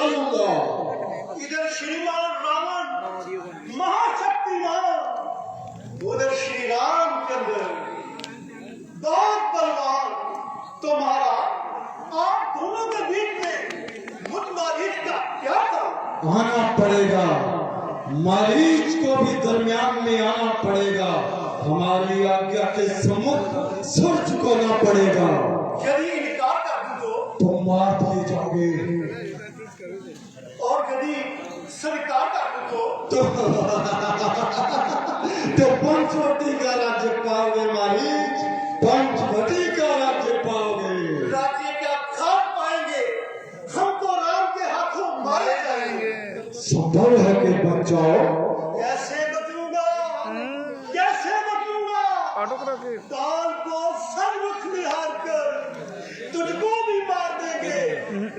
चलूंगा। इधर श्रीमान रावण महाशक्तिमान, उधर श्री रामचंद्र बहुत बलवान। तो महाराज आप दोनों के बीच में मुझ मारीच का क्या काम? आना पड़ेगा, मारीच को भी दरमियान में आना पड़ेगा। हमारी आज्ञा के सम्मुख सिर झुकाना पड़ेगा। यदि इनकार कर दूं तो मार दिए जाओगे, और यदि स्वीकार कर दूं तो पंचवटी का राज्य पाओगे मारीच, पंचवटी का राज्य पाओगे। राज्य क्या खा पाएंगे? हम तो राम के हाथों मारे जाएंगे। संभव है कि बचाओ? कैसे बचूंगा, कैसे बचूंगा? काल को सर्वख निहार कर तुझको भी मार देंगे,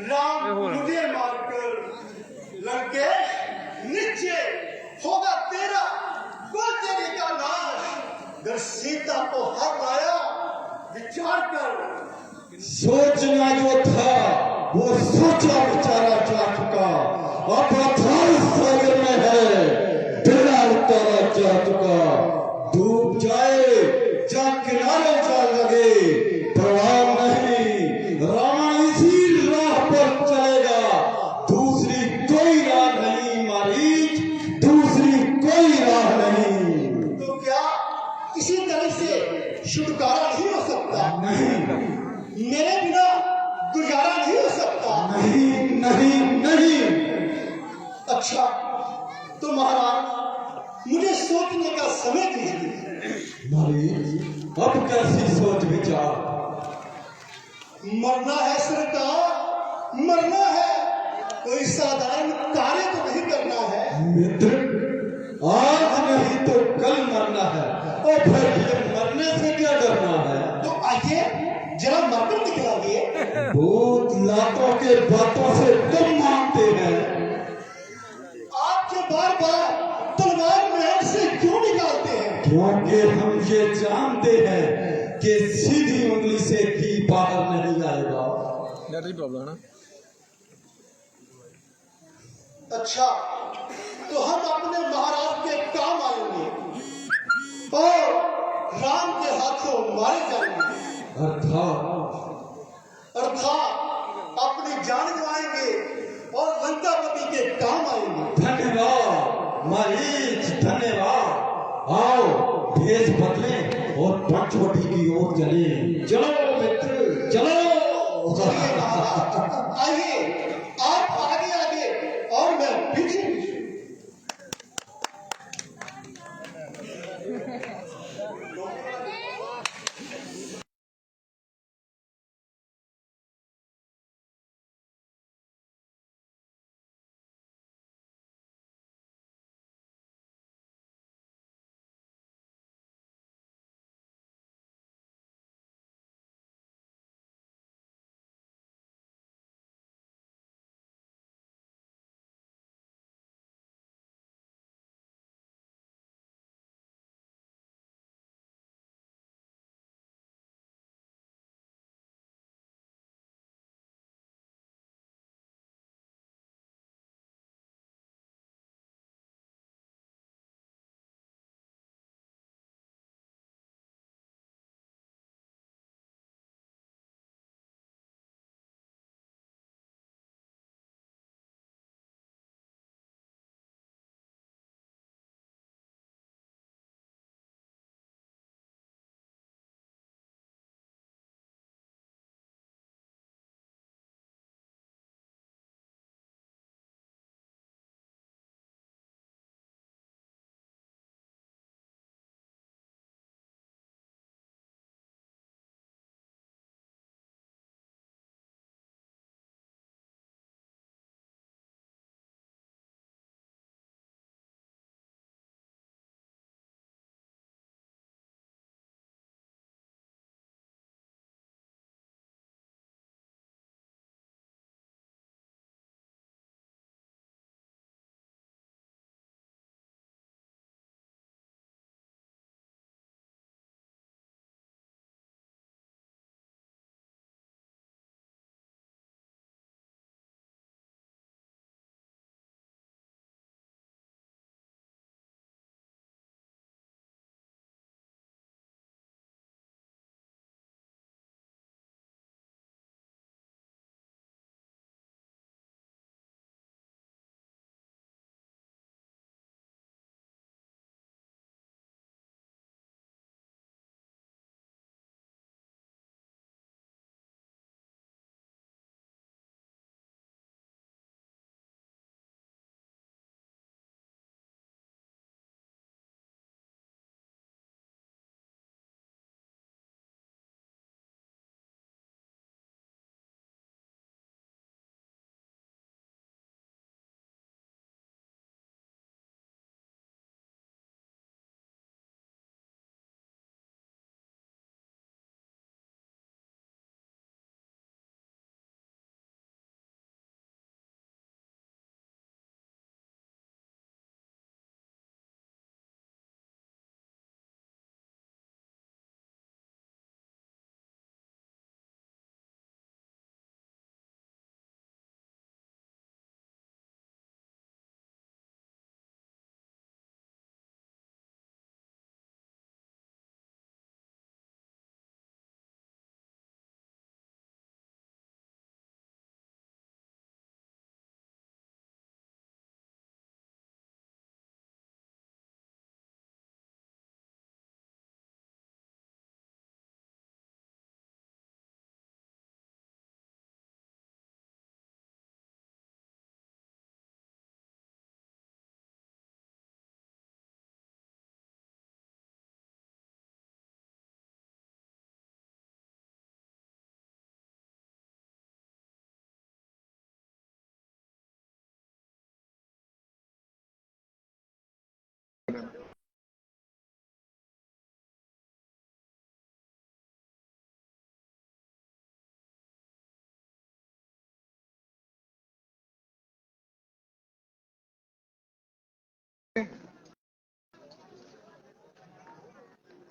राम मुझे मारकर। लंकेश निश्चय होगा तेरा, कुल तेरे का नाश। अगर सीता को हाथ आया विचार कर। सोचना जो था वो सोचा विचारा जा चुका। अब अथाह सागर में है, बेड़ा उतारा जा चुका। डूब जाए जा किनारे जा लगे, परवाह नहीं, रावण इसी राह पर चलेगा। दूसरी कोई राह नहीं मारीच, दूसरी कोई राह नहीं। तो क्या किसी तरह से छुटकारा नहीं हो सकता? नहीं, मेरे बिना गुजारा नहीं हो सकता? नहीं, नहीं, नहीं। अच्छा तो महाराज मुझे सोचने का समय दीजिए। मारीच अब कैसी सोच विचार? मरना है सरकार, मरना है। कोई साधारण कार्य तो नहीं करना है। मित्र, आज नहीं तो कल मरना है, और फिर ये मरने से क्या डरना है? तो आइए जरा मरकर दिखलाइए। भूत लातों के बातों से तुम मानते हैं। आपके बार बार तलवार महल से क्यों निकालते हैं? क्योंकि हम ये जानते हैं कि सीधी उंगली से भी बाहर नहीं आएगा। प्रॉब्लम है ना। अच्छा तो हम अपने महाराज के काम आएंगे और राम के हाथों मारे जाएंगे। अर्थात अपनी जान गंवाएंगे और लंकापति के काम आएंगे। धन्यवाद मारीच, धन्यवाद। आओ भेष बदले और पंचवटी की ओर चले। चलो मित्र, चलो। आइए आप आगे आगे और मैं पीछे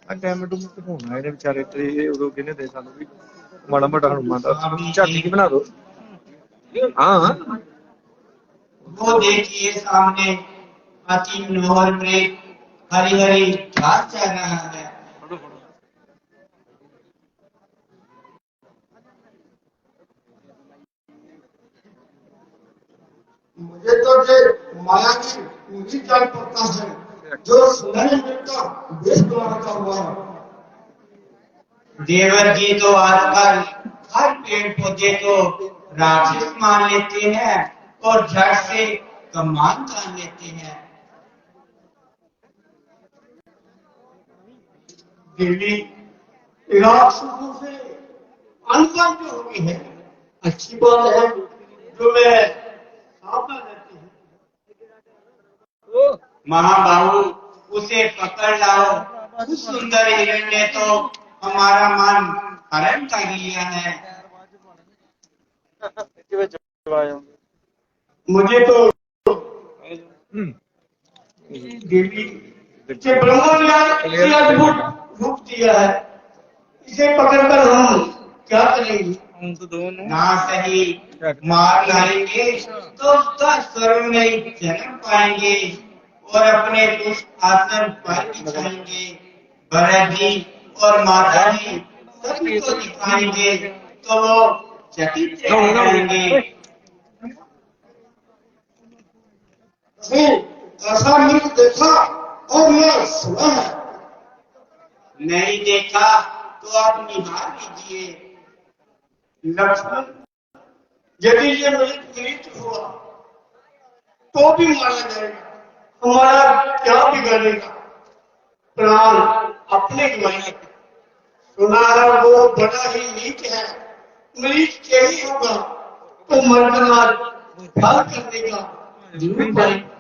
ਟਾਈਮ ਟੂ ਹੋਣਾ ਇਹਦੇ ਵਿਚਾਰੇ ਤੇ ਇਹ ਉਦੋਂ ਕਿਹਨੇ ਦੇ ਸਾਨੂੰ ਵੀ ਮਾੜਾ ਮੋਟਾ ਹਨੂੰਮਾਨ ਦਾ ਝਾਟੀ ਕੀ ਬਣਾ ਦੋ हाँ वो देखिए सामने अति मनोहर में हरी हरी घास चल रहा है। मुझे तो ये माया की पूंजी जान पड़ता है जो सुनहरे मिर्ग का वेश बनाता हुआ देवर जी तो आजकल हर पेड़ पौधे को राक्षस मान लेते हैं और झट से कमान तान लेते हैं। देवी राक्षसों से अनजान जो हो गई है अच्छी बात है जो मैं सावधान रहती हूँ। महाबाहु उसे पकड़ लाओ। उस सुंदर हिरण ने तो हमारा मन हरण कर लिया है। मुझे तो देवी के ब्रह्मा ने इसे अद्भुत रूप दिया है इसे पकड़कर हम क्या करेंगे? ना सही मार लाएंगे तो 10 स्वरों में जन्म पाएंगे और अपने उस आसन पर बिछाएंगे। भरत जी और माता जी सभी को दिखाएंगे तो वो चकित रह जाएंगे। ऐसा नहीं देखा और मैं सुना है। नहीं देखा तो आप निहार लीजिए। लक्ष्मण यदि ये मृत हुआ तो भी मारा जाएगा हमारा क्या बिगड़ेगा? प्राण अपने गवाएंगे। सुना है वो बड़ा ही नीच है मरीज यही होगा तो मरना फल करने का जरूर पाएगा।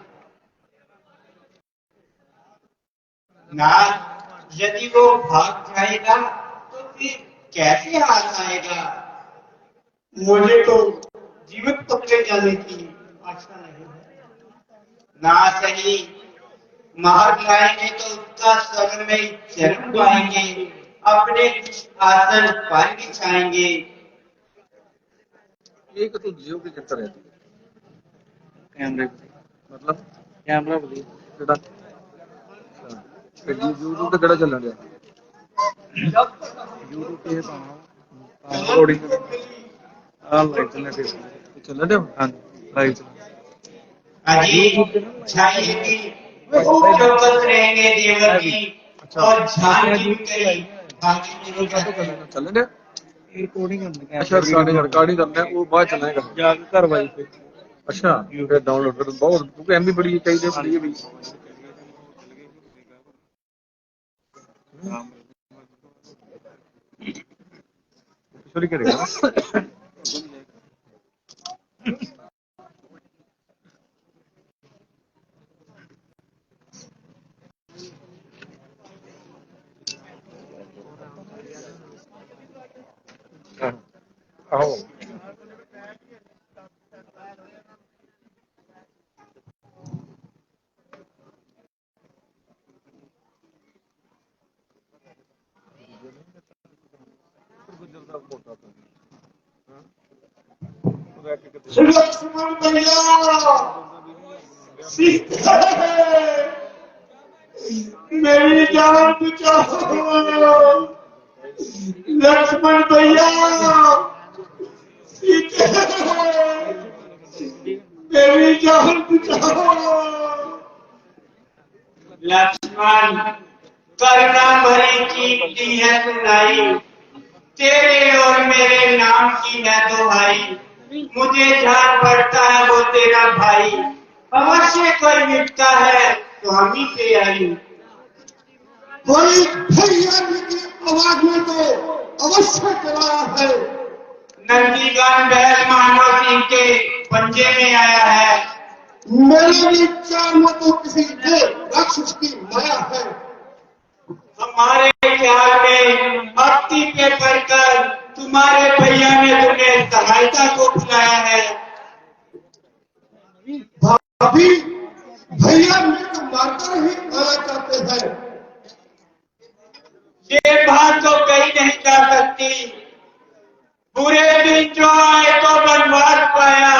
ना यदि वो भाग जाएगा तो फिर कैसे हाथ आएगा? मुझे तो जीवित पकड़े जाने की आशा नहीं है। ना सही मार लाएंगे तो उसका स्वर्ग में जन्म पाएंगे। अपने आसन पर बिछाएंगे। एक तो जियो की चक्कर है कैमरे मतलब कैमरा बदली केड़ा YouTube ਤੇ ਕਿਹੜਾ ਚੱਲਣ ਰਿਹਾ YouTube ਤੇ ਤਾਂ ਰਿਕਾਰਡਿੰਗ ਆ ਲਾਈਵ ਚੱਲਣ ਰਿਹਾ ਚੱਲਣ ਰਿਹਾ ਹਾਂ ਲਾਈਵ अजी चाहिए कि चौकस रहेंगे देवर जी और ध्यान की करी बाकी नहीं करते। ਚੱਲਣ ਰਿਹਾ ਰਿਕਾਰਡਿੰਗ ਕਰਨੀ ਅੱਛਾ ਰਿਕਾਰਡਿੰਗ ਕਰਨਾ ਉਹ ਬਾਅਦ ਚੱਲੇਗਾ ਜਾ ਕੇ ਘਰ ਵਾਈ ਤੇ ਅੱਛਾ ਫਿਰ ਡਾਊਨਲੋਡ ਕਰ ਬਹੁਤ ਕਿਉਂਕਿ ਐਮਬੀ ਬੜੀ ਚਾਹੀਦੀ ਬੜੀ ਵੀ चोरी करेगा आओ लक्ष्मण भैया मेरी जान बचाओ लक्ष्मण भैया मेरी जान बचाओ। लक्ष्मण करुणा भरी कीर्ति है सुनाई। तेरे और मेरे नाम की है दुहाई। मुझे जान पड़ता है वो तेरा भाई। अवश्य कोई मिटता है तो हम ही पे आई। कोई भैया की आवाज में तो अवश्य चला है। नंदीगण बैल मानव सिंह के पंजे में आया है। मेरे विचार में तो किसी राक्षस की माया है। हमारे ख्याल में अक्ति पे पड़कर तुम्हारे भैया ने तुम्हें सहायता को बुलाया है। भाभी भैया मृत मारकर ही आना चाहते हैं। की। बुरे दिन जो आए तो बनवास पाया,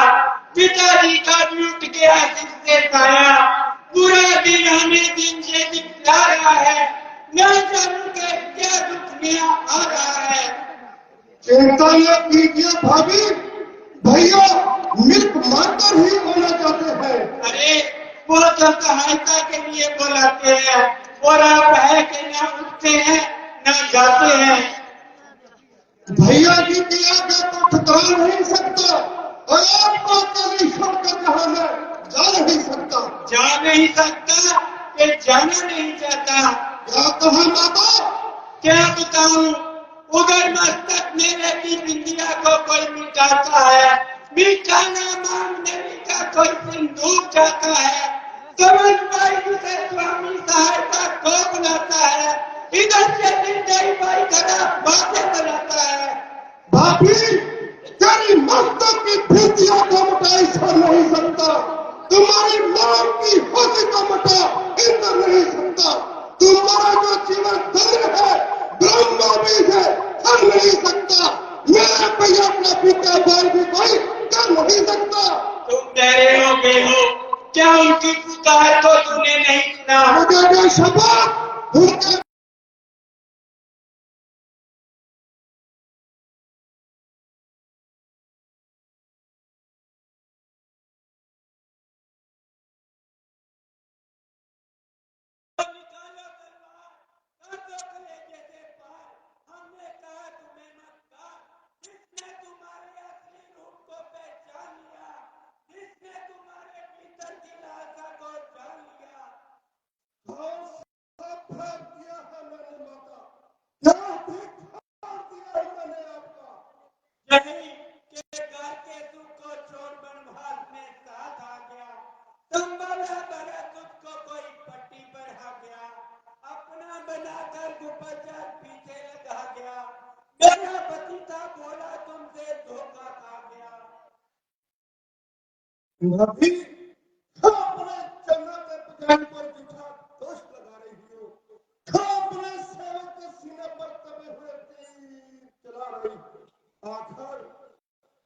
पिताजी का भी उठ गया सिर से साया। बुरा दिन हमें दिन से दिखला रहा है, न जानू के क्या दुख नया आ रहा है। चिंता न कीजिए भाभी, भैया मिल्क मांगकर ही होना चाहते हैं। अरे वो तो सहायता के लिए बुलाते हैं, और आप है कि न उठते हैं न जाते हैं। भैया जी की आज्ञा को ठुकरा नहीं सकता, और आपको कभी छोड़कर जहां मैं जा नहीं सकता। जा नहीं सकता कि जाना नहीं चाहता। क्या कहा माता? क्या बताऊं, उधर मस्तक मेरे की बिंदिया को कोई मिटाता है, मिटाना मांगने का कोई सिंदूर चाहता है। समझ भाई उसे स्वामी सहायता को बुलाता है, इधर से निर्दयी भाई खराब बातें बनाता है। भाभी तेरी मस्तक की भितिया को मिटा ईश्वर नहीं सकता, तुम्हारी मां की हंसी को मिटा इंद्र नहीं सकता, तुम्हारा जो जीवन धर्म है ब्रह्मा भी है कर नहीं सकता, मेरे भैया अपना पिता भाई भी कोई कर नहीं सकता। तुम डरे हो गए हो, क्या उनकी पुकार तो तूने नहीं सुना? मुझे जो शपथ उनके हमने कहा तुम्हें मत कहा, जिसने तुम्हारे असली रूप को पहचान लिया, जिसने तुम्हारे भीतर की लालसा को जान लिया। सब फेंक दिया है मैंने माता, क्या धिक्कार दिया है मैंने आपका। यही के घर के सुख को छोड़ बनवास में साथ आ गया, संभाला बड़ा तुझको कोई पट्टी पर आ गया, अपना बनाकर गुपचार पीछे लगा गया। मेरा पति था बोला तुमसे धोखा खा गया। भाभी अपने चन्ना के पुजारी पर जूठा दोष लगा रही हो, अपने सेवक के सीने पर तबे हुए तीर चला रही हो।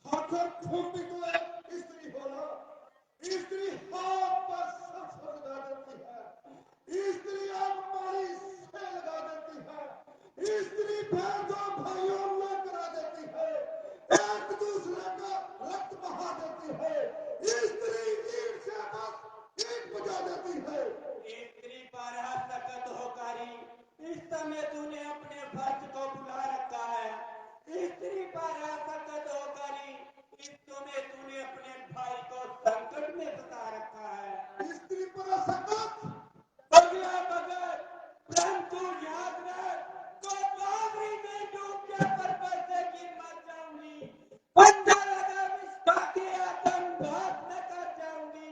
आखिर तुम भी तो एक स्त्री हो ना, स्त्री हाथ पर सब लगा देती है, स्त्री आग पानी से लगा देती है, स्त्री भेदभाव भाइयों में करा देती है, एक दूसरे का रक्त बहा देती है, स्त्री ईंट से बस ईंट बजा देती है। स्त्री पर सकत होकारी, इस समय तूने अपने फर्ज को भुला रखा है। स्त्री पर सकत होकारी, इस समय तूने अपने भाई को संकट में फंसा रखा है। स्त्री पर सकत बगला बगल परंतु याद रख, तो बाबरी में डूब के पर्वत से गिर मर जाऊंगी, पंजा लगा विस्फा के आतंकवाद न कर जाऊंगी,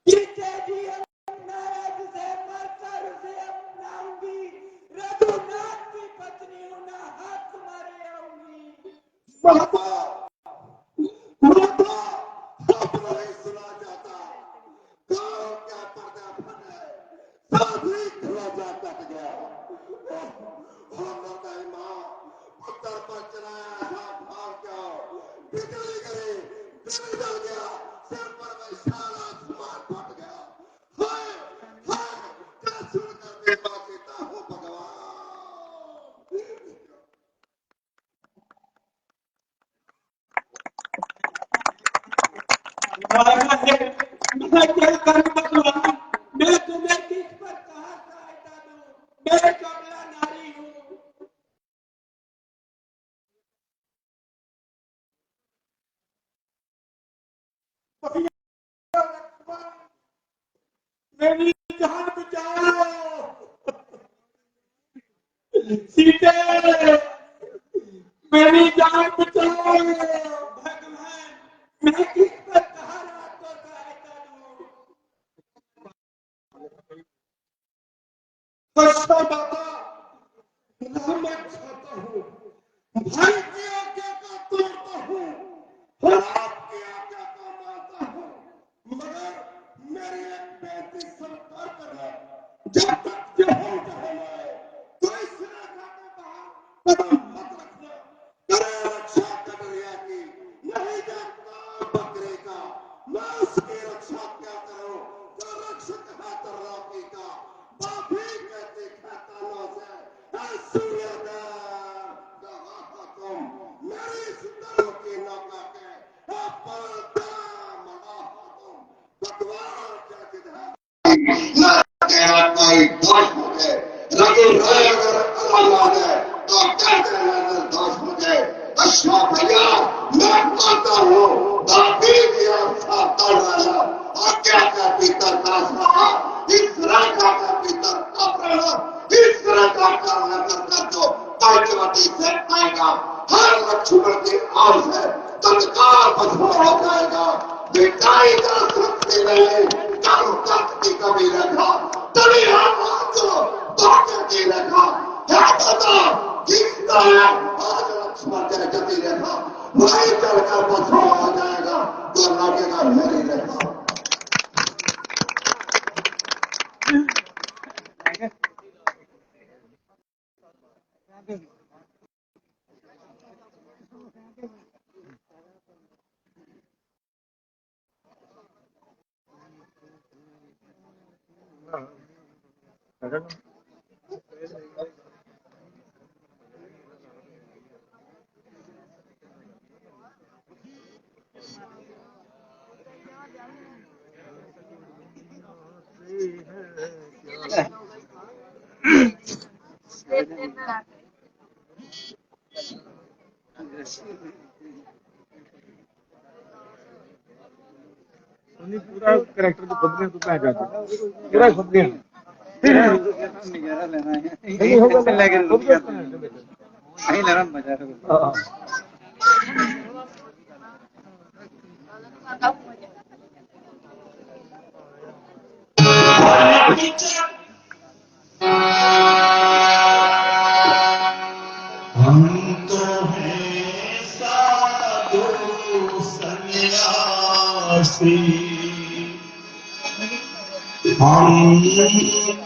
जीते जी नाराज से मरकर उसे अपनाऊंगी, रघुनाथ की पत्नी हूं ना हाथ तुम्हारे आऊंगी। माता माता अब नहीं सुना जाता, गांव के पर्दे फटे, साधी खिलौना कट गया। निर्दयी माँ पुत्र पर चलाया हाथ भाग गया, बिजली गिरी, दिल जल गया, सिर पर विशाल आसमान फट गया। हाय हाय क्या सुनकर मैं माँ सीता हूँ भगवान। मैं क्या करूं भगवान, मैं तुम्हें किस पर कहां सहायता दूं, मैं कमला नारी हूं। मेरी जान बचाओ सीते, मेरी जान बचाओ भगवान, मैं किस पर कहां रात को सहायता दूं। अच्छा बाबा ना मैं खाता हूँ, भाई की आज्ञा का तोड़ता हूँ और आपकी आज्ञा का मानता हूँ, मगर मेरी एक बेनती स्वीकार करना, जब तक जहन जहन आए तो इस रेखा के बाहर कदम मत रखना, मैं उसकी रक्षा क्या करूं जो रक्षक है तरलोकी का। बाबी कहती खैतानों से ऐ सूर्योदय दवा तुम मेरी इस दल की नौका के ऐ पर्दा मना तुम बदवार क्या जिधर ना तेरा कोई दोष मुझे लेकिन अगर अल्लाह ने तो कहते हैं दोष मुझे अश्वा भैया मैं मानता हूँ बाकी दिया तोड़ वाला और क्या क्या भीतर दास रहा इस राजा का भीतर अपना इस राजा का नजर कर दो पांचवती से आएगा हर लक्ष्मण की आड़ से तत्काल भस्म हो जाएगा मिटाई जा सकती नहीं चारों तक की कमी रखा तभी हम आपको धोखे की रखा क्या पता जीतता है आज लक्ष्मण के गति रेखा वही चलकर भस्म हो जाएगा तो लगेगा मेरी रेखा। पूरा कैरेक्टर तो बदले तो मैं जाता पूरा बदले नजारा लेना है यही लेना मजा हम तो हैं साधु सन्यासी हम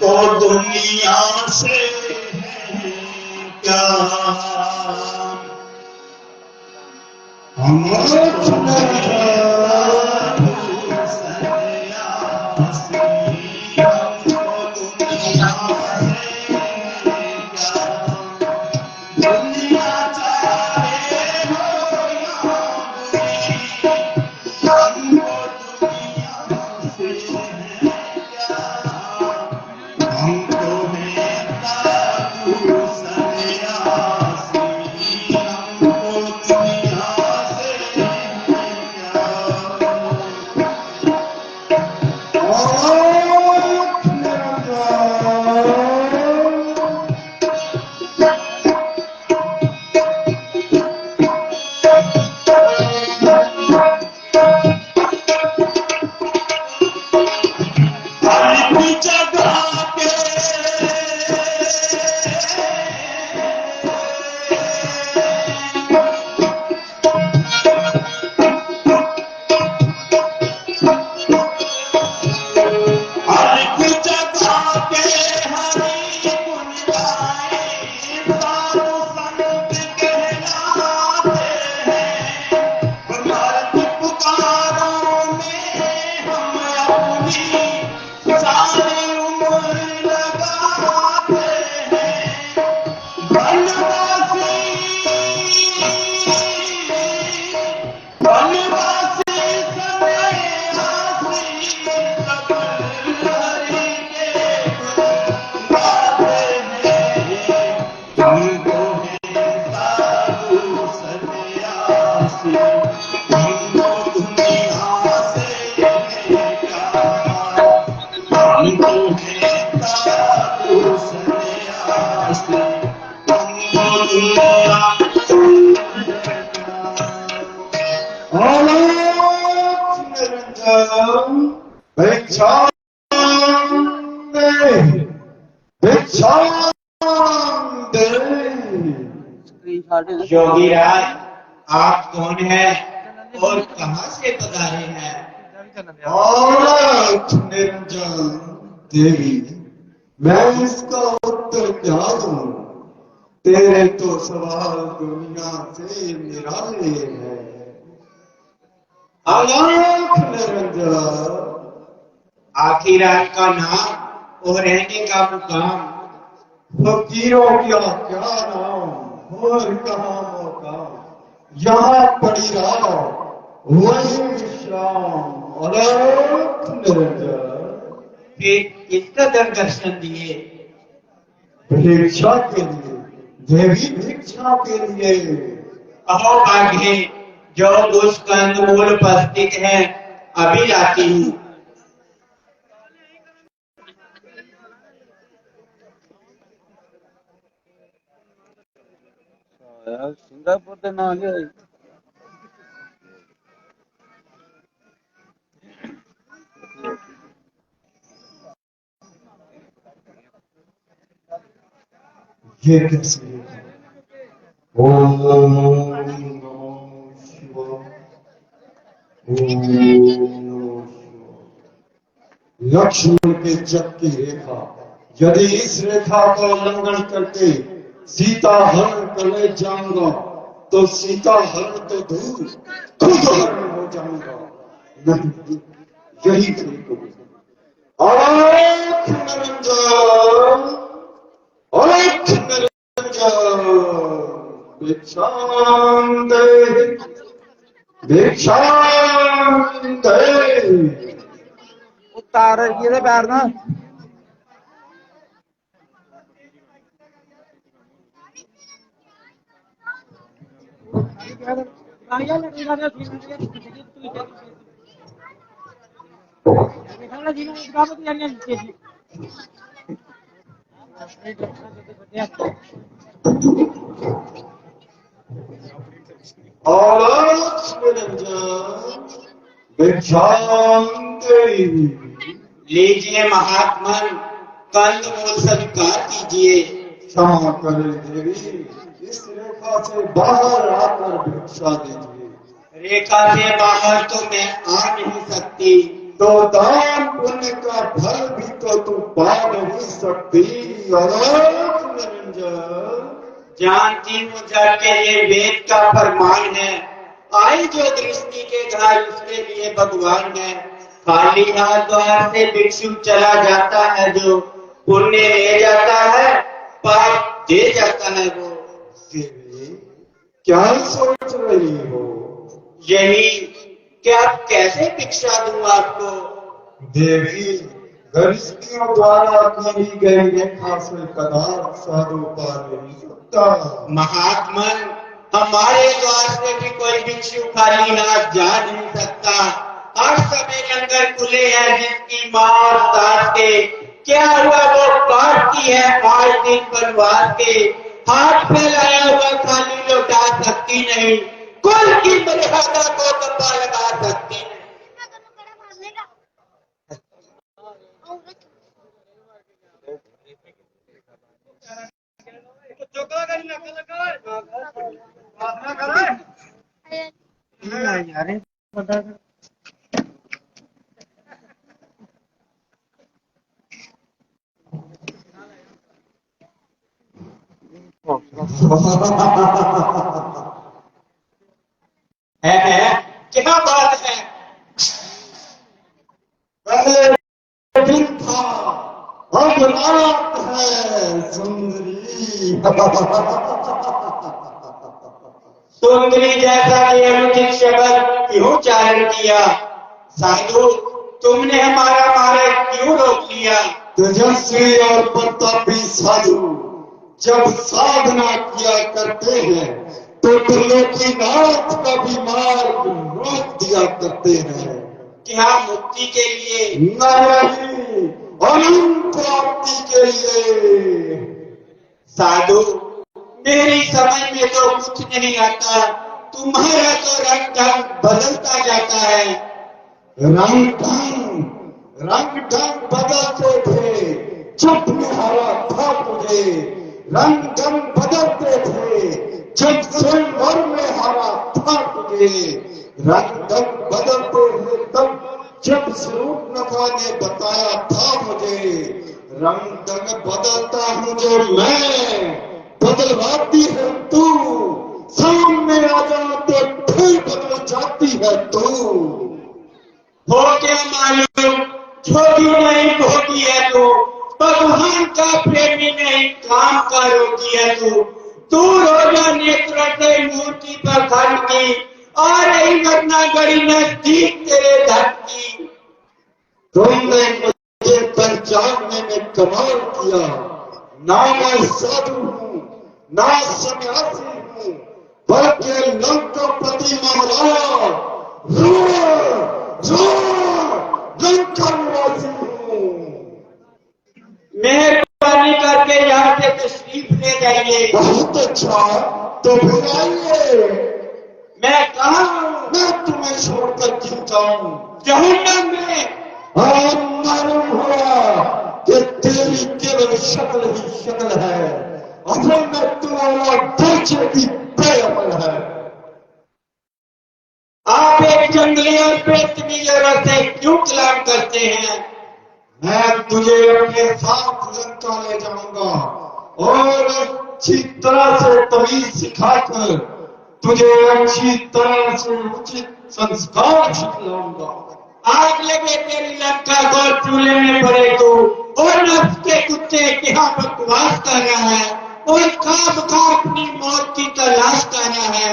तो दुनिया से हैं क्या हम तो सन्यासी हम तो दुनिया से क्या दुनिया चाहे हो या बुरी हमको हैं साधु सन्यासी हमको दुनिया से क्या योगी राज आप कौन है और कहां से पधारे हैं? निरंजन देवी मैं इसका उत्तर क्या दूं तेरे तो सवाल दुनिया से निराले हैं। अलोक निरंजन। आखिर आपका नाम और रहने का मुकाम? फकीरों क्या क्या नाम और कहाँ मकाम, यहाँ पड़ी रात वही विश्राम। अलोक निरंजन। फिर किस कदर दर्शन दिए? भिक्षा के लिए, देवी भिक्षा के लिए। अहो भाग्य, जो दुष्कंद मूल उपस्थित है, अभी लाती हूँ। यार सिंगापुर ते ना आ गया। ये कैसे है? ओम नमो शिवाय। ओम नमो शिवाय। लक्ष्मण के जप की रेखा, यदि इस रेखा का उल्लंघन करके सीता हरण करने जाऊंगा तो सीता हरण तो दूर खुद हरण हो जाऊंगा। नहीं, यही ठीक होगा। अलोक निरंजन, अलोक निरंजन। भिक्षां दे, भिक्षां दे। उतार ये पैर ना। अलोक निरंजन। भिक्षां दे। लीजिए महात्मन, कंद मूल स्वीकार कीजिए। क्षमा करें देवी, इस रेखा से बाहर आकर भिक्षा दीजिए। रेखा से बाहर तो मैं आ नहीं सकती। तो दान पुण्य का फल भी तो तू पा नहीं सकती। अलोक निरंजन। जानती हूँ जग के ये वेद का फरमान है, आई जो दृष्टि के घर उसके लिए भगवान है। खाली हाथ द्वार से भिक्षु चला जाता है, जो पुण्य ले जाता है पाप दे जाता है वो। देवी, क्या सोच रही हो? यही क्या कैसे भिक्षा दूं आपको? देवी, गृहस्थियों द्वारा की गई रेखा से कदाच साधु पा नहीं सकता। महात्मन, हमारे द्वार से भी कोई भिक्षु खाली हाथ जा नहीं सकता। हर समय लंगर खुले हैं, जिसकी माँ और सास के क्या हुआ वो काटती है 5 दिन बनवास के। हाथ फैलाया हुआ खाली लौटा सकती नहीं, कुल की मर्यादा को कपा लगा सकती नहीं। यार पता है क्या बात है? पहले दिन था, अब रात है सुंदरी। सुंदरी जैसा कि अनुचित शब्द क्यों चारण किया? साधु, तुमने हमारा मार्ग क्यों रोक लिया? तेजस्वी और प्रतापी साधु जब साधना किया करते हैं तो त्रिलोकीनाथ का भी मार्ग रोक दिया करते हैं। क्या मुक्ति के लिए? नहीं, अनंत प्राप्ति के लिए। साधु, मेरी समझ में तो कुछ नहीं आता। तुम्हारा तो रंग ढंग बदलता जाता है। रंग ढंग बदलते थे जब निहारा था तुझे। रंग ढंग बदलते थे जब स्वयंवर में हारा था तुझे। रंग ढंग बदलते थे तब जब स्वरूप नखा ने बताया था मुझे। रंग ढंग बदलता हूँ जो मैं, बदलवाती है तू। सामने आ जा तो फिर बदल जाती है तू। हो क्या मालूम छोटी नहीं भोगी है तू, भगवान का प्रेमी नहीं काम का रोगी है तू रोजा नेत्रों से मूर्ति पर खड़की और रही घटना गड़ी नजदीक तेरे घर की। तुमने मुझे पहचानने में कमाल किया, ना मैं साधु हूँ ना सन्यासी हूँ, बल्कि लंकापति महाराज लंका निवासी हूँ। मेहरबानी करके यहाँ से तशरीफ ले जाइए। बहुत अच्छा, तो फिर आइए। मैं कहा हूँ? मैं तुम्हें छोड़कर क्यों जाऊं? जहन्नम में। और मालूम हुआ कि तेरी केवल शक्ल ही शक्ल है, असल में तुम्हारा दर्जे की बेअमल है। आप एक जंगली और बेतमी जरूरत से क्यों कलाम करते हैं? मैं तुझे अपने साथ लंका ले जाऊंगा और अच्छी तरह से तमीज सिखाकर तुझे अच्छी तरह से उचित संस्कार सिखलाऊंगा। आग लगे तेरी लंका को चूल्हे में पड़े तू, और नफ्स के कुत्ते यहाँ बकवास कर रहा है और खाब खा अपनी मौत की तलाश कर रहा है।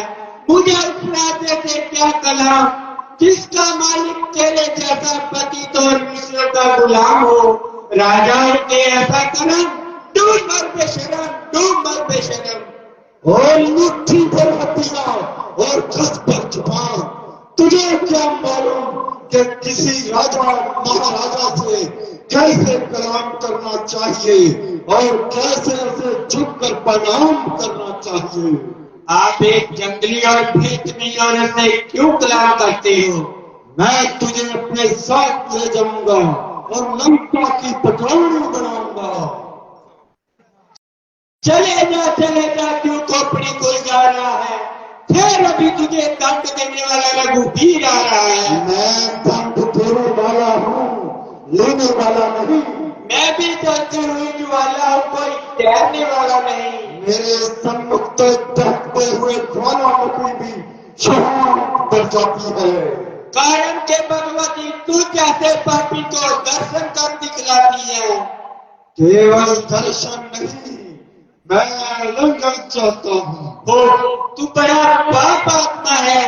मुझे उस राजे से क्या कलाम जिसका मालिक तेरे जैसा पति तो मिश्र का गुलाम हो। राजा के ऐसा करम डूब मर बेशरम, डूब मर बेशरम। और मुट्ठी भर हथिया और कस पर जुबान, तुझे क्या मालूम कि किसी राजा महाराजा से कैसे कलाम करना चाहिए और कैसे उसे झुककर प्रणाम करना चाहिए। आप एक जंगली और बेतमी औरत से क्यों कलाम करते हो? मैं तुझे अपने साथ ले जाऊंगा और लंका की पटौनी बनाऊंगा। चले जा क्यों खोपड़ी खुल जा रहा है? फिर अभी तुझे दंड देने वाला रघुवीर आ रहा है। मैं दंड देने वाला हूँ, लेने वाला नहीं। मैं भी जलती हुई ज्वाला हूँ, कोई तैरने वाला नहीं। मेरे सम्मुख तो दहकते हुए ज्वालामुखी भी शांत बढ़ जाती है। कारण के भगवती तू जैसे पापी को दर्शन कर दिखलाती है। केवल दर्शन नहीं, मैं लंघन चाहता हूँ। तू बड़ा पाप आत्मा है,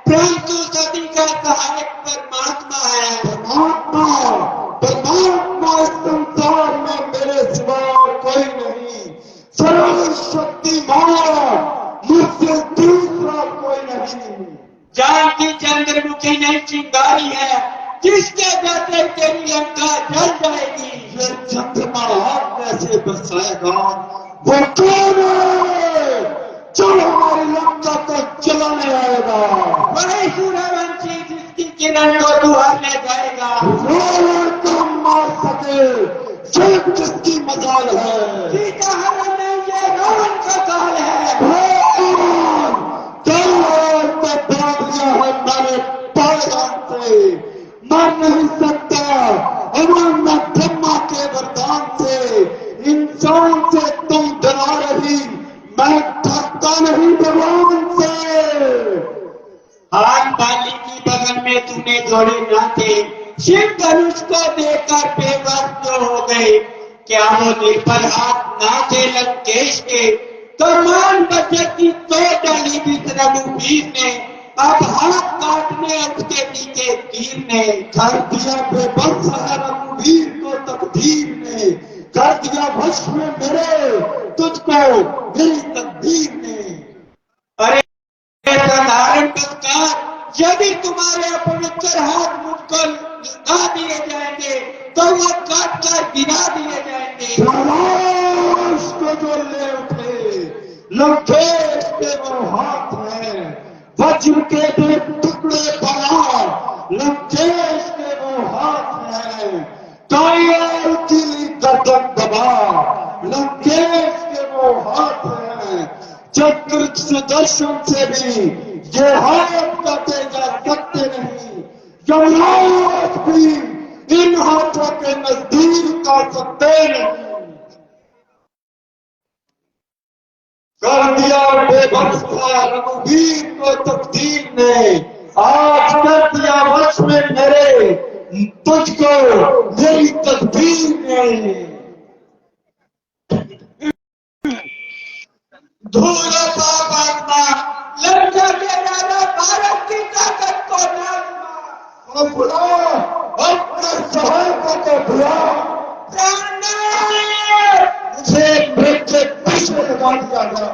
परंतु सदी का सहायक परमात्मा है। परमात्मा परमात्मा इस संसार में मेरे सिवा कोई नहीं, सर्वशक्तिमान मुझसे दूसरा कोई नहीं। जान की चंद्रमुखी ने चिंगारी है, जिसके जाते तेरी लंका जल जाएगी। ये चंद्रमा हाथ कैसे बरसाएगा? वो कौन है जो हमारी लंका को जलाने आएगा? वही सूर्यवंशी जिसकी किरण को तू हरने जाएगा। रावण को मार सके ये किसकी मजाल है? सीता हरण नहीं, ये रावण का काल है। रावण तलवार को बांध लिया है मैंने पायदान से, मर नहीं सकता। अमर मैं ब्रह्मा के वरदान से, इंसान से तुम डरा रही, मैं डरता नहीं भगवान से। हाथ बाली की बगल में तूने जोड़े न थे, शिव धनुष को देखकर बेबस तो हो गए। क्या वो निर्बल हाथ ना थे लंकेश के? तो मान बचे की तो डाली जिस रघुवीर ने, अब हाथ काटने उसके नीचे तीर ने। कर दिया बेबस है रघुवीर को तकदीर ने, कर दिया भस्म में मेरे तुझको मेरी तकदीर ने। अरे साधारण पत्कार, यदि तुम्हारे अपवित्र हाथ मुझको लगा दिए जाएंगे तो वो काट कर गिरा दिए जाएंगे। लाश को जो ले उठे लंकेश के वो हाथ में, वज्र के दे टुकड़े बना लंकेश के वो हाथ में, कायल की गर्दन दबा लंकेश के वो हाथ में। चक्र सुदर्शन से भी ये हाथ काटे जा सकते नहीं, यमराज भी इन हाथों के नजदीक आ सकते नहीं। कर दिया बेबस था रघुवीर को तकदीर ने, आज कर दिया वश में मेरे तुझको मेरी तकदीर ने। धूल पाप आत्मा लड़का के राजा भारत की ताकत को जानना और बुला अपने सहायकों को बुला। मुझे ब्रेक के पीछे लगा दिया गया,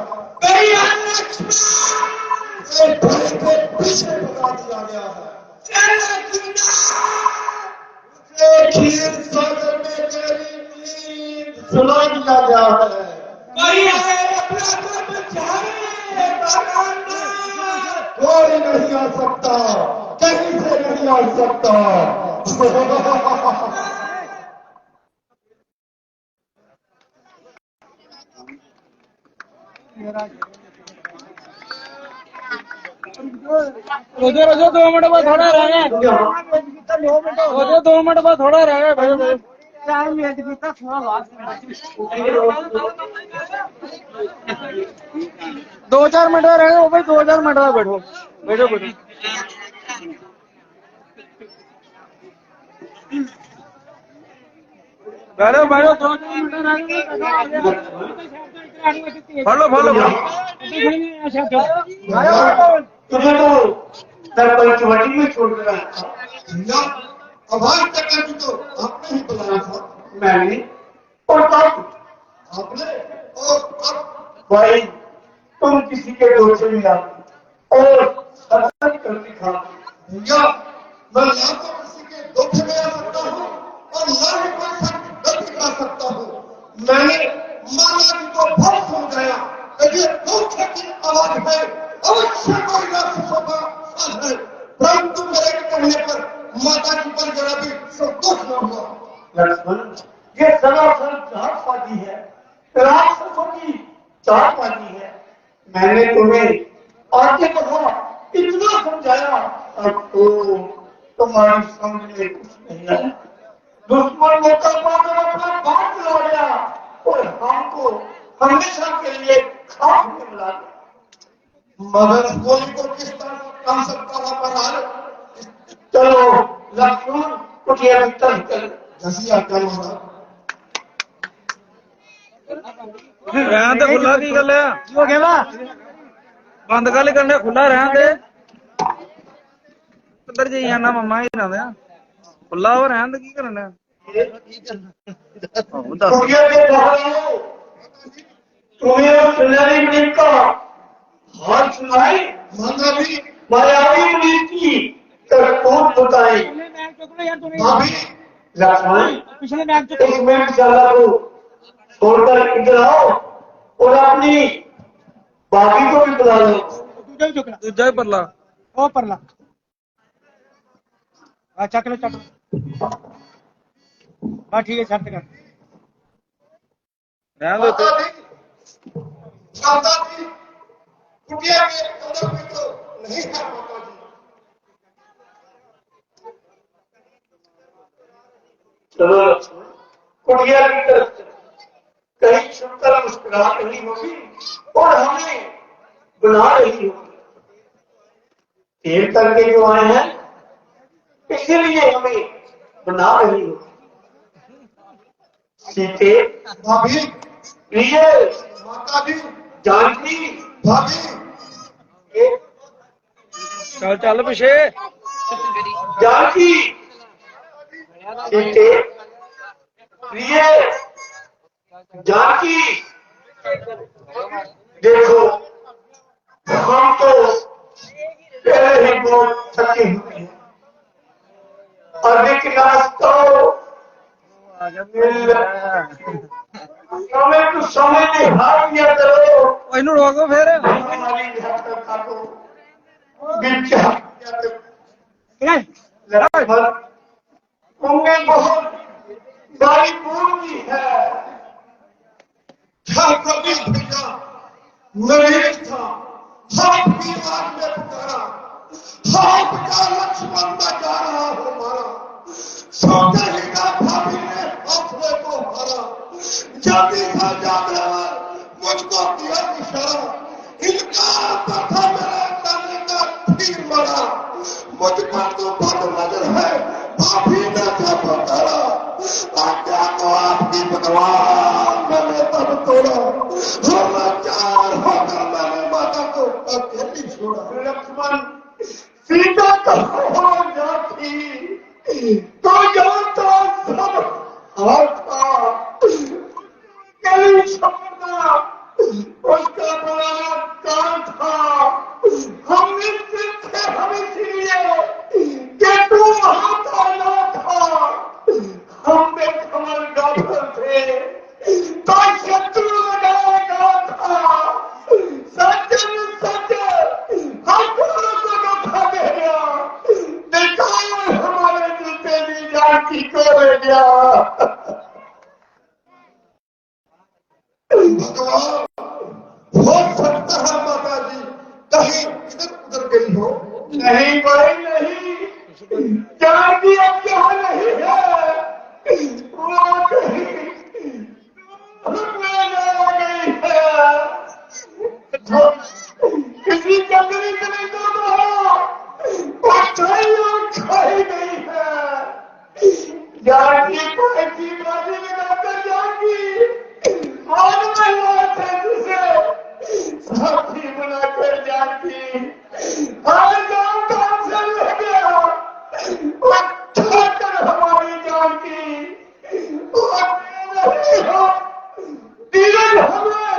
ब्रेक के पीछे लगा दिया गया है। मुझे खीर सागर में तेरी नींद सुला दिया गया है। कोई नहीं आ सकता, कहीं से नहीं आ सकता। रोजो रोजो 2 मिनट बाद थोड़ा रह गया, रोजो 2 मिनट बाद थोड़ा रह गया भाई। 2-4 मिनट रह गए भाई, 2-4 मिनट में बैठो बैठो बैठो। बैठो बैठो 2-4 मिनट रह गए। फॉलो फॉलो तुम्हें तो सरपंच कमेटी में छोड़ रहा था, आवाज तक कर तो आपने ही बुलाया था। मैंने और कब आपने और कब भाई तुम किसी के दोष में आते और सदन कर दिखा भैया। मैं ना तो किसी के दुख में आ सकता हूँ और ना ही कोई गलती कर सकता हूँ। मैंने माला जी को बहुत समझाया कि ये दुख की आवाज है, अवश्य कोई राक्षस होगा है, परंतु मेरे कहने पर माता जी पर जरा भी संतोष न हुआ। लक्ष्मण, ये सरासर जातपाती है, राक्षसों की जातपाती है। मैंने तुम्हें आगे बढ़ा, इतना समझाया, अब तो तुम्हारी समझ में कुछ नहीं है। दुश्मन मौका पाकर अपना बात ला गया और हमको हमेशा के लिए खाक में मिला दिया। मगर गोली को किस तरह काम सकता था पर चलो लक्ष्मण कुटिया भीतर चल जैसी आज्ञा महाराज। रहन दे, खुला की गल है जो कहवा बंद गल करने खुला रहन दे। किधर जी आना मम्मा ही ना खुला हो रहन दे, की करना कुटिया के बाहर तुम्हें सुनहरी नींद का हाथ सुनाई मंगावी मायावी नींद की करतूत बताई। भाभी लक्ष्मण पिछले मैच एक मिनट चला को छोड़कर इधर आओ और अपनी भाभी को भी बुला लो। दूजा ही परला ओ परला चक लो चक हाँ ठीक है शर्त कर रहन दो माता दी माता दी कुटिया के अंदर में तो नहीं है माता जी। चलो कुटिया की तरफ कहीं छुपकर मुस्कुरा रही होगी और हमें बुला रही होगी। देर करके जो आए हैं इसीलिए हमें बना रही होगी। सीते भाभी, प्रिय माता जी, जानकी भाभी, चल चल पीछे जानकी, सीते, प्रिय जानकी, देखो हम तो पहले ही बहुत थके हुए हैं। अधिक नाश्ता हमें कुछ समय में हाथ दिया करो। इनू रोको फिर हमारी यात्रा का तो विचार उनमें बहुत बड़ी पूर्ति है। क्या कभी भैया नरेश था, आपकी बात में पुकारा, आपका लक्ष्मण में जा रहा हो मारा, सोचा ही ना भाभी ने हौसले को हारा, जल्दी से जाकर मुझको किया इशारा, इनका पता मेरा करने का फिर मरा, माता आज्ञा को आपकी भगवान मैंने तब तोड़ा और लाचार होकर मैंने माता को अकेली छोड़ा। लक्ष्मण सीता कहाँ जाती तो जानता सब हाथ था गली छोड़ना उसका बड़ा काम था। हम निश्चित थे हम इसलिए कि तू वहां का ना था। हम बेखबर गाफिल थे तो शत्रु लगाएगा था। सज्जन सज्जन हम दोनों को धोखा दे गया। देखा हमारे जूते भी जाति को ले गया। भगवान हो सकता है माता जी कहीं फिर उधर गई हो। नहीं भाई नहीं जानकी अब यहाँ नहीं है। वो कहीं घूमने जा गई है। किसी जंगली गली को खाई गई है। जानकी को ऐसी बाजी लगाकर जानकी आज महिला थे जिसे साथी बनाकर जानकी आज गांव काम से ले गया और खाकर हमारी जानकी धीरज हमें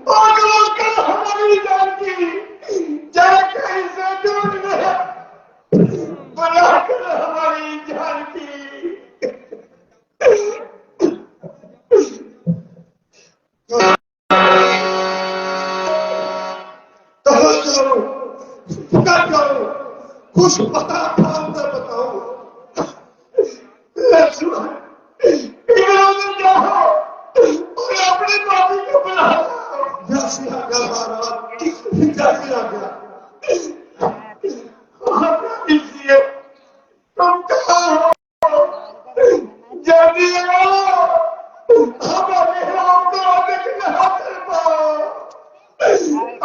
और रोककर हमारी जानकी चाहे कहीं से दूर गया बनाकर हमारी जानकी। कुछ पता बताओ लक्ष्मण इधर जाओ और अपनी बाबी को बुलाओ। जैसे आ गया महाराज जैसे आ गया इसलिए तुम कहाँ हो जल्दी आओ। हमारे राम को देखना कर पाओ।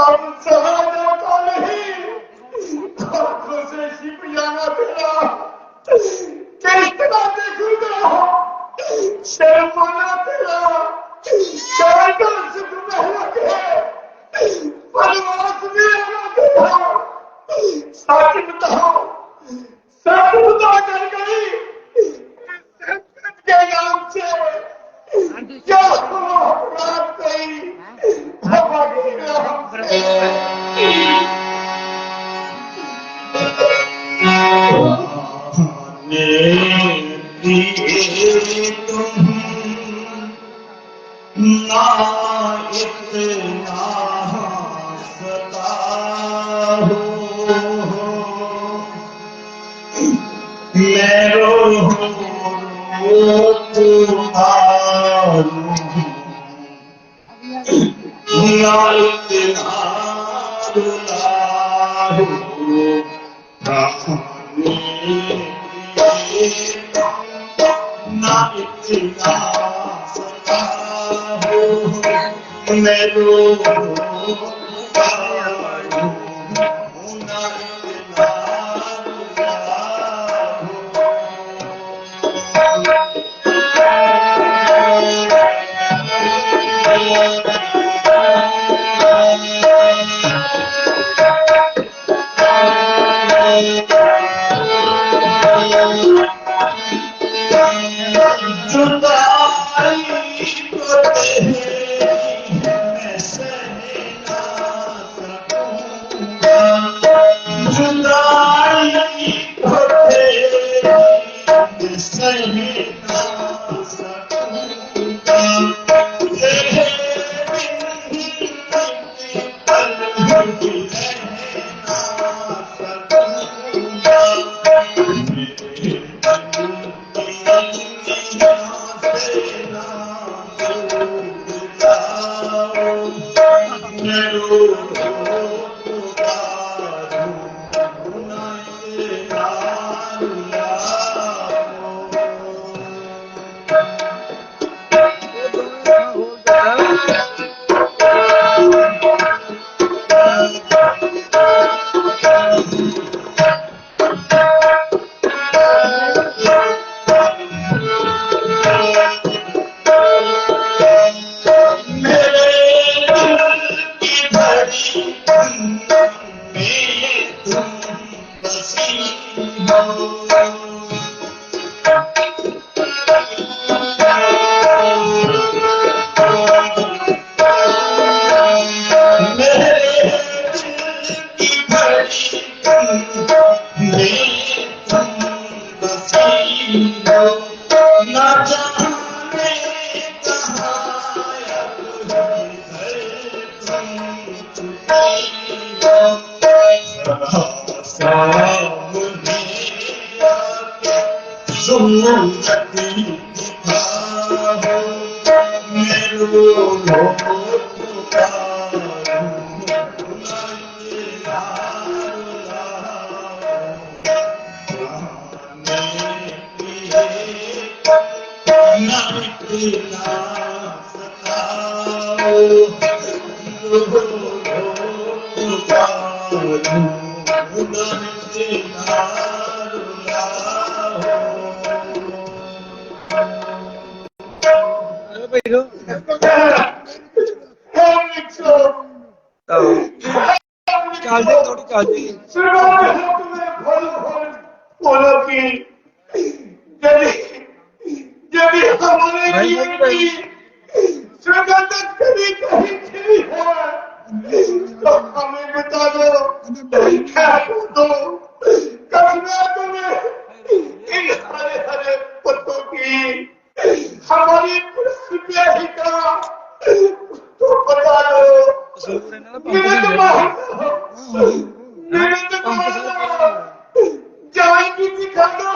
अब सहा जाता नहीं आंखों से छिप जाना तेरा किस तरह देखूंगा। शर्माना तेरा शरण का सुख में लगे परवास में आना तेरा। सच बताओ कर गई के नाम से क्या हुआ अपराध कही हमारे नाम से। तुम ना इतना सताओ मैं रो तुम्हारू ना इतना रुलाओ ना इतना सताओ मैं रो ਚੱਲ ਜੇ ਥੋੜੀ ਚੱਲ ਜੇ बोलो कि यदि यदि हमारे जीवन की सुगंध कभी कहीं खिली है तो हमें बता दो क्या दो करना तुम्हें इन हरे हरे पत्तों की हमारी पुरानी का तो बता दो जाएंगी दिखा दो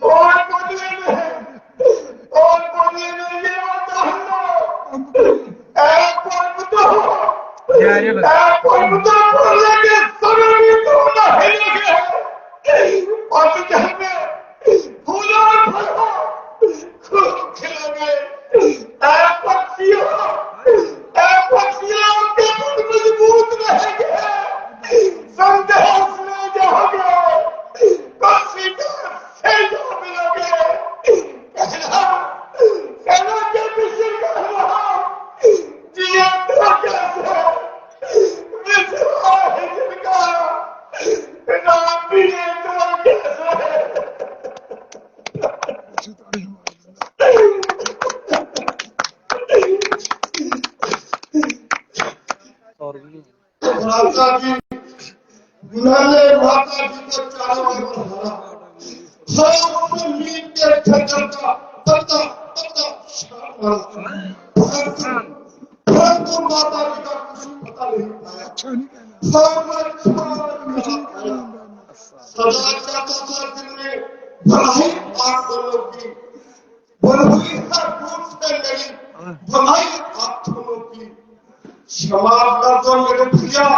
और बोलने में ये आता है बोलने के समय भी तो नहीं लगे और फूलों और फलों खूब खिलोगे पक्षियों के मन मजबूत रहेंगे संदेश में जाओगे पक्षी का सेजा मिलोगे कहना के पीछे कहना जिया तो कैसे विश्वा है जिनका नाम भी तो कैसे माता जी मैंने माता जी को चारों ओर बढ़ाया सब नींद के ठंडा का पत्ता परंतु माता जी का कुछ पता नहीं पाया सदा चाहता था दिल में भलाई आप दोनों की भलाई हर दूर से लगी भलाई आप दोनों की क्षमा कर दो मेरे भैया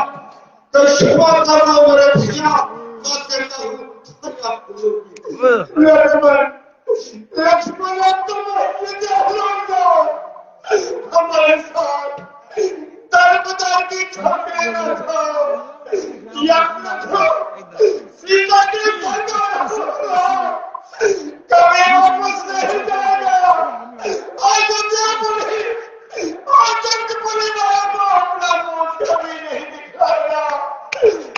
तो क्षमा कर दो मेरे भैया मैं कहता हूँ लक्ष्मण तुम हमारे साथ दरबदर की ठोकरे न खाओ याद रखो सीता के कभी वापस नहीं जाएगा अयोध्या बोली पुरी को अपना मुंह कभी नहीं दिखाएगा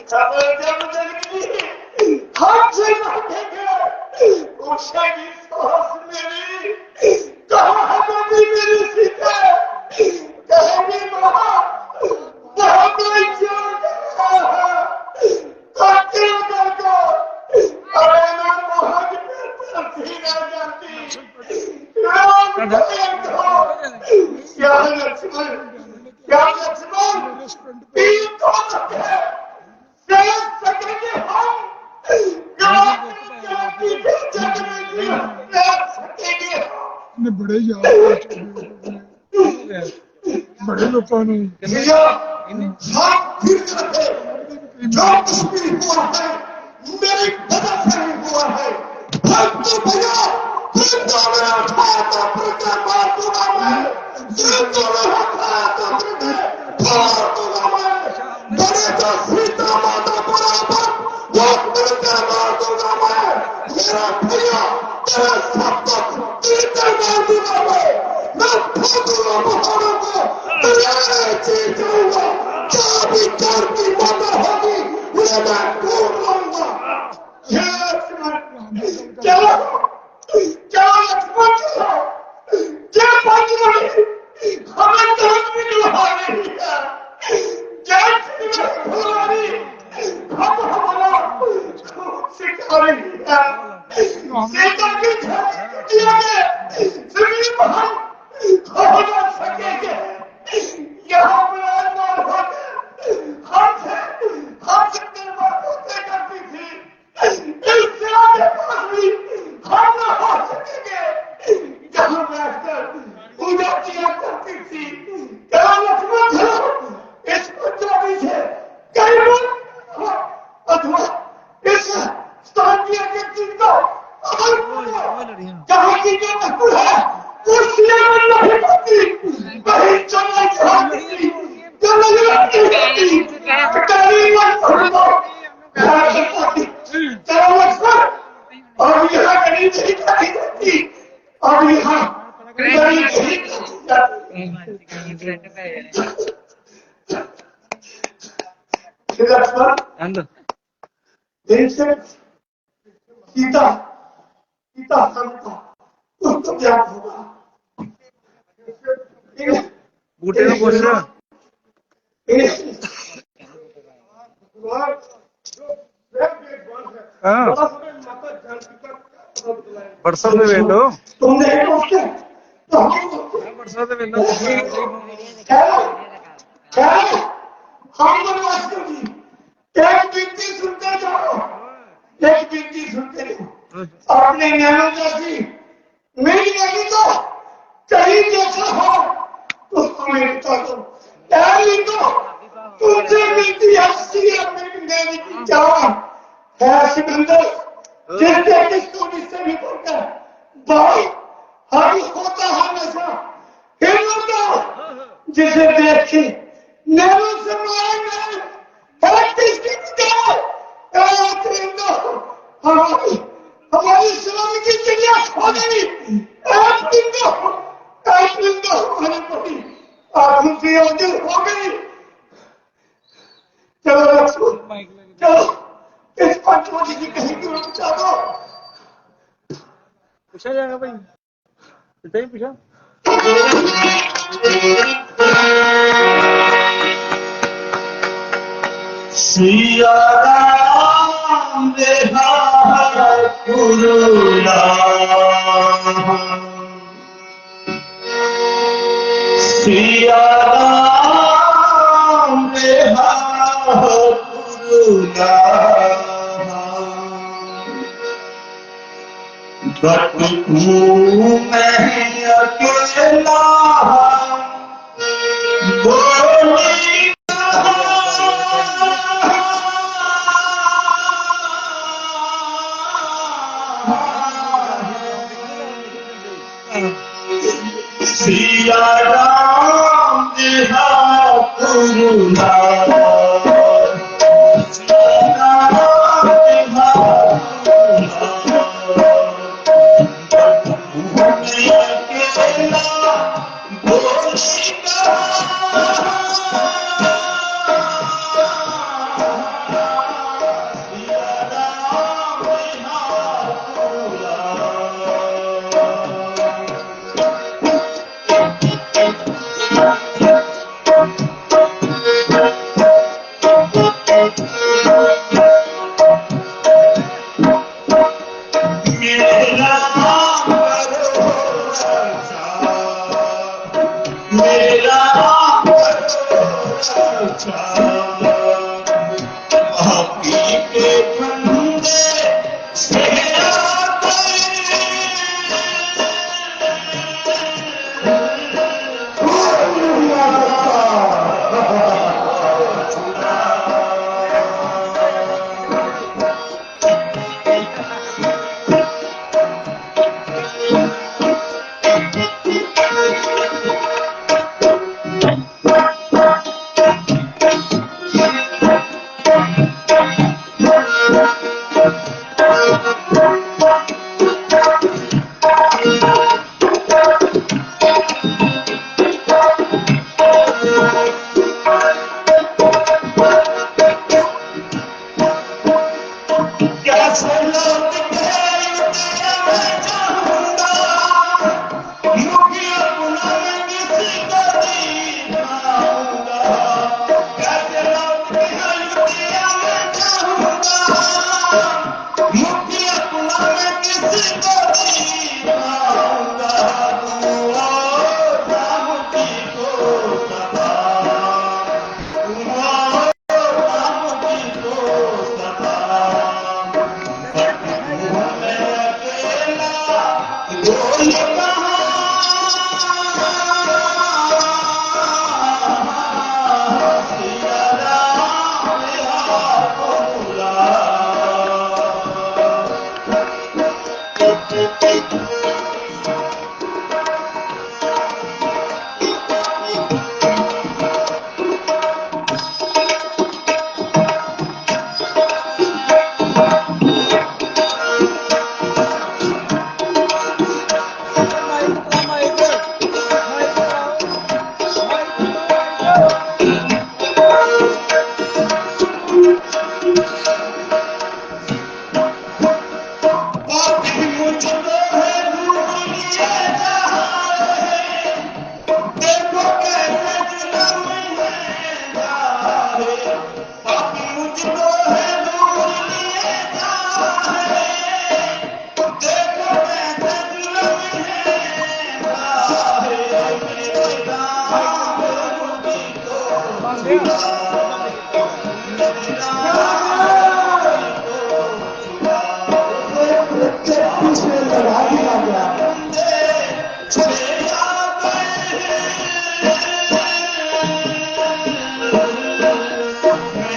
खबर जब जल्दी हाथ से मांगेंगे उठेगी सांस मेरी कहाँ होगी मेरी सीता कहेगी वहाँ कोई चोर गया है काटे उधर को अरे मैं मोहन पे तरसी रह जाती क्या लक्ष्मण तीन को सके सकेंगे हम ने बड़े याद बड़े लोगों ने जो कुछ भी हुआ है मेरी वजह से ही हुआ है भैया फिर तो मैं उठाया तो प्रजा मार दूंगा मैं फिर तो मैं उठाया तो प्रजा मार दूंगा मैं बड़े तो सीता माता बराबर वो प्रजा मार दूंगा मैं मेरा भैया तेरा सब कुछ तीतर मार दूंगा मैं फूटूंगा पहाड़ों को तेरे चीज जाऊंगा क्या भी कर की मदद होगी उन्हें मैं ढूंढ लूंगा चलो चलो लक्ष्मण चलो क्या पंचमणि हमें कहीं भी निभा नहीं है जय फुलवारी हम हमारा शिकारी है सीता की किया गए सभी महान हो ना सकेंगे यहाँ पर होकर हम से निर्भर होते करती थी इस जिला के पास भी हम जो नकुल है कुर्सियां में नहीं होती वही चला जाती जो नहीं होती कभी मत छोड़ो चलो लक्ष्मण और यहाँ कहीं नहीं खाई जाती और यहाँ कहीं नहीं खाई जाती लक्ष्मण देख से सीता सीता समझता उसको क्या होगा बूटे में कुछ हाँ बरसा दे वेलो तुमने उसके तो बरसा दे वेलो क्या हम बनवासी जी एक बिनती सुनते जाओ एक बिनती सुनते जाओ अपने नैनों जैसी मेरी नैनी तो कहीं जैसा हो तो हमें बता दो यारी तो तुमसे मिलती हस्ती अपनी नैनी की जान है सिकंदर जिससे किसको जिससे भी बोलकर भाई हर होता है नशा हिम्मत जिसे देख के नैनों से मारेंगे हर किसकी हमारी हमारी सलामी की चिड़िया खो गई एक दिन तो हमारी पड़ी आंखों से ओझल हो गई चलो लक्ष्मण चलो इस पंचवटी की कहीं की बचा दो पूछा जाएगा भाई बेटा ही पूछा सिया राम बिहार गुरुराम सिया राम बिहार गुरुराम बटू मैं अकेला बोली सिया राम बिहार गुरुराम सिया राम बिहार गुरुराम अकेला मेरा आपी के फंदे पीछे लगा दिया गया पीछे लगा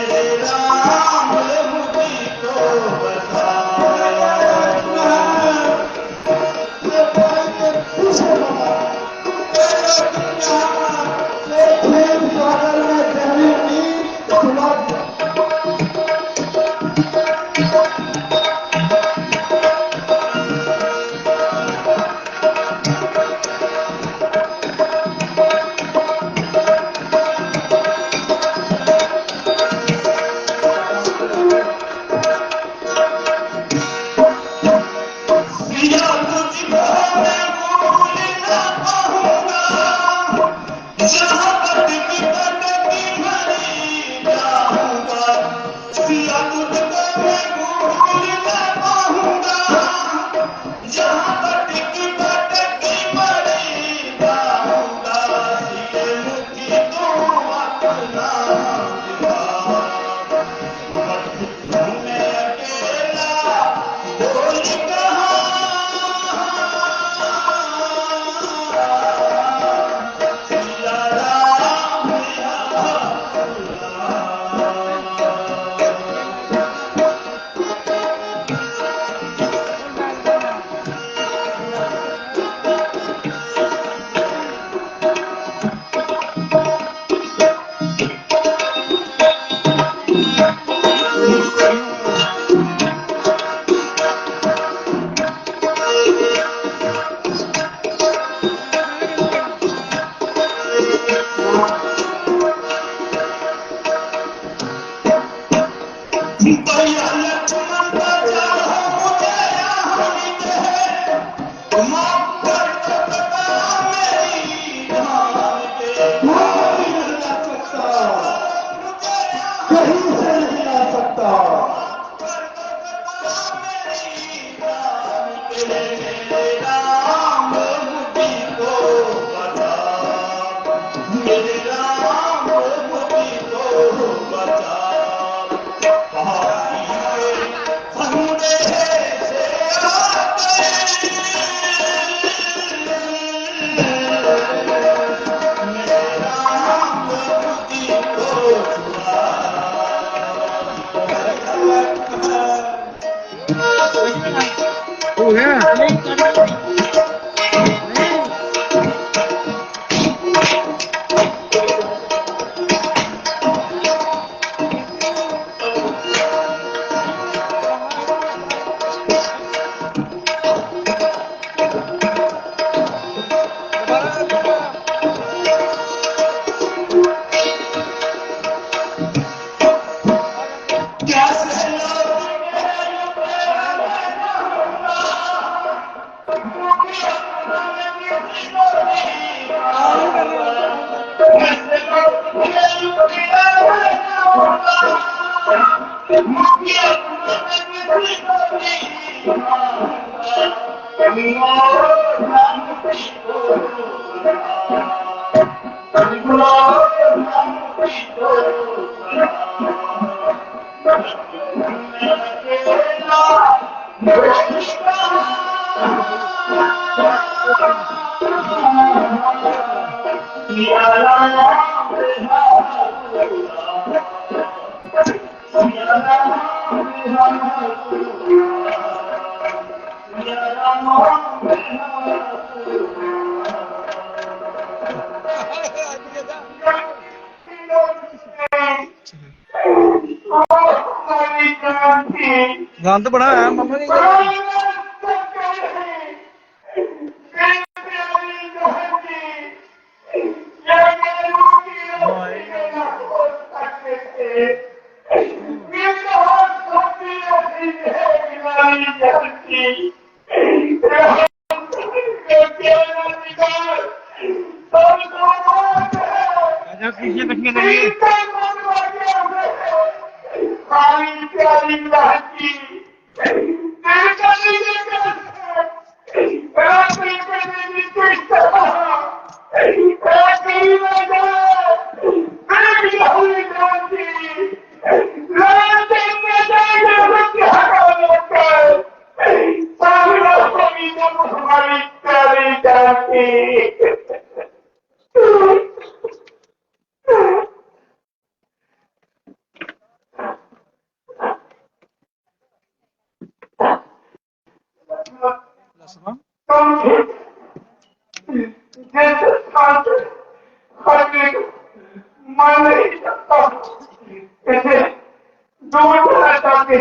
खेत सागर में गहरी नींद सुला दिया कहीं से नहीं आ सकता हो गया गंद बड़ा है मम्मा की Thank you. प्यारी जानकी जैसे शांत हटके मन नहीं सकता इसे दूर होना चाहते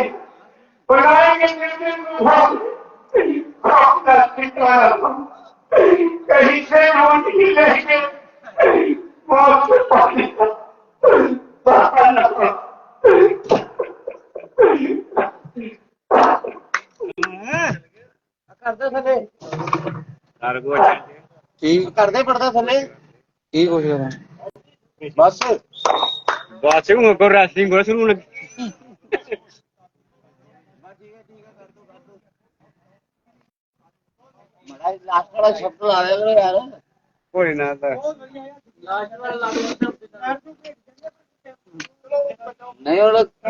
बनाएंगे निर्दिन भाव अपना ठिकाना कहीं से रोज ही लेंगे मौत से पहले बाहर न पड़ा ਕਰਦੇ ਥੱਲੇ ਠੀਕ ਕਰਦੇ ਪੜਦਾ ਥੱਲੇ ਠੀਕ ਹੋ ਗਿਆ ਬਸ ਬਾਅਦ ਨੂੰ ਕੋ ਰੈਸਲਿੰਗ ਹੋ ਸ਼ੁਰੂ ਲੱਗੀ ਮੜਾ ਲਾਸਟ ਵਾਲਾ ਸ਼ਬਦ ਲਾ ਦੇ ਕਰੋ ਯਾਰ ਕੋਈ ਨਾ ਤਾਂ ਨਹੀਂ ਉਹ